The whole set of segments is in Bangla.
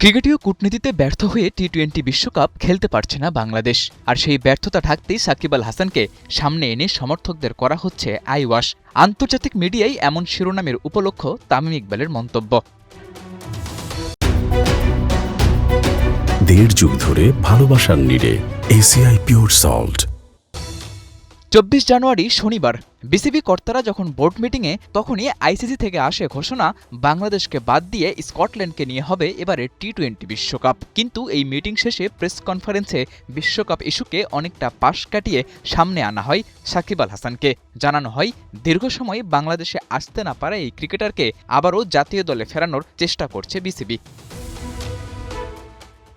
ক্রিকেটীয় কূটনীতিতে ব্যর্থ হয়ে টি-20 বিশ্বকাপ খেলতে পারছে না বাংলাদেশ। আর সেই ব্যর্থতা ঢাকতেই সাকিব আল হাসানকে সামনে এনে সমর্থকদের করা হচ্ছে আইওয়াশ। আন্তর্জাতিক মিডিয়ায় এমন শিরোনামের উপলক্ষ তামিম ইকবালের মন্তব্য। দেড় যুগ ধরে ভালোবাসার নিড়ে এসিআই পিওর সল্ট। ২৪ জানুয়ারি শনিবার বিসিবি কর্তারা যখন বোর্ড মিটিংয়ে, তখনই আইসিসি থেকে আসে ঘোষণা বাংলাদেশকে বাদ দিয়ে স্কটল্যান্ডকে নিয়ে হবে এবারের টি-20 বিশ্বকাপ। কিন্তু এই মিটিং শেষে প্রেস কনফারেন্সে বিশ্বকাপ ইস্যুকে অনেকটা পাশ কাটিয়ে সামনে আনা হয় সাকিব আল হাসানকে। জানানো হয় দীর্ঘ সময় বাংলাদেশে আসতে না পারা এই ক্রিকেটারকে আবারও জাতীয় দলে ফেরানোর চেষ্টা করছে বিসিবি।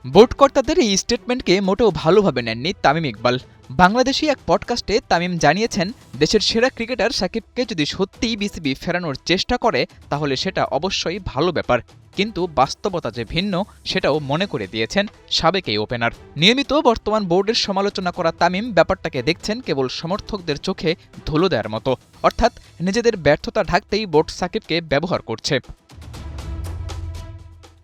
বোর্ড কর্তাদের এই স্টেটমেন্টকে মোটেও ভালোভাবে নেননি তামিম ইকবাল। বাংলাদেশি এক পডকাস্টে তামিম জানিয়েছেন, দেশের সেরা ক্রিকেটার সাকিবকে যদি সত্যিই বিসিবি ফেরানোর চেষ্টা করে তাহলে সেটা অবশ্যই ভালো ব্যাপার, কিন্তু বাস্তবতা যে ভিন্ন সেটাও মনে করে দিয়েছেন সাবেক এই ওপেনার। নিয়মিত বর্তমান বোর্ডের সমালোচনা করা তামিম ব্যাপারটাকে দেখছেন কেবল সমর্থকদের চোখে ধুলো দেওয়ার মতো, অর্থাৎ নিজেদের ব্যর্থতা ঢাকতেই বোর্ড সাকিবকে ব্যবহার করছে।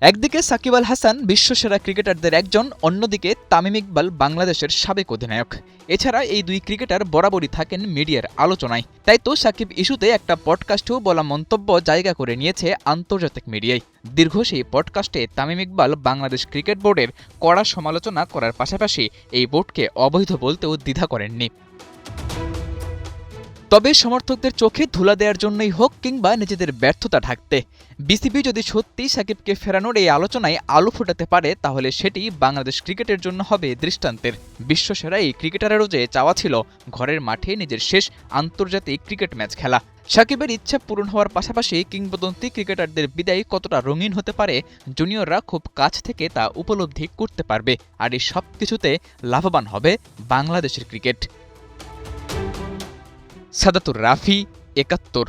একদিকে সাকিব আল হাসান বিশ্বসেরা ক্রিকেটারদের একজন, অন্যদিকে তামিম ইকবাল বাংলাদেশের সাবেক অধিনায়ক। এছাড়া এই দুই ক্রিকেটার বরাবরই থাকেন মিডিয়ার আলোচনায়। তাই তো সাকিব ইস্যুতে একটা পডকাস্টেও বলা মন্তব্য জায়গা করে নিয়েছে আন্তর্জাতিক মিডিয়ায়। দীর্ঘ সেই পডকাস্টে তামিম ইকবাল বাংলাদেশ ক্রিকেট বোর্ডের কড়া সমালোচনা করার পাশাপাশি এই বোর্ডকে অবৈধ বলতেও দ্বিধা করেননি। তবে সমর্থকদের চোখে ধুলা দেওয়ার জন্যই হোক কিংবা নিজেদের ব্যর্থতা ঢাকতে, বিসিবি যদি সত্যিই সাকিবকে ফেরানোর এই আলোচনায় আলো ফোটাতে পারে তাহলে সেটি বাংলাদেশ ক্রিকেটের জন্য হবে দৃষ্টান্তের। বিশ্বসেরা এই ক্রিকেটারেরও যে চাওয়া ছিল ঘরের মাঠে নিজের শেষ আন্তর্জাতিক ক্রিকেট ম্যাচ খেলা। সাকিবের ইচ্ছা পূরণ হওয়ার পাশাপাশি কিংবদন্তি ক্রিকেটারদের বিদায় কতটা রঙিন হতে পারে জুনিয়ররা খুব কাছ থেকে তা উপলব্ধি করতে পারবে। আর এই সব কিছুতে লাভবান হবে বাংলাদেশের ক্রিকেট। সাদাতুর রাফি, ৭১।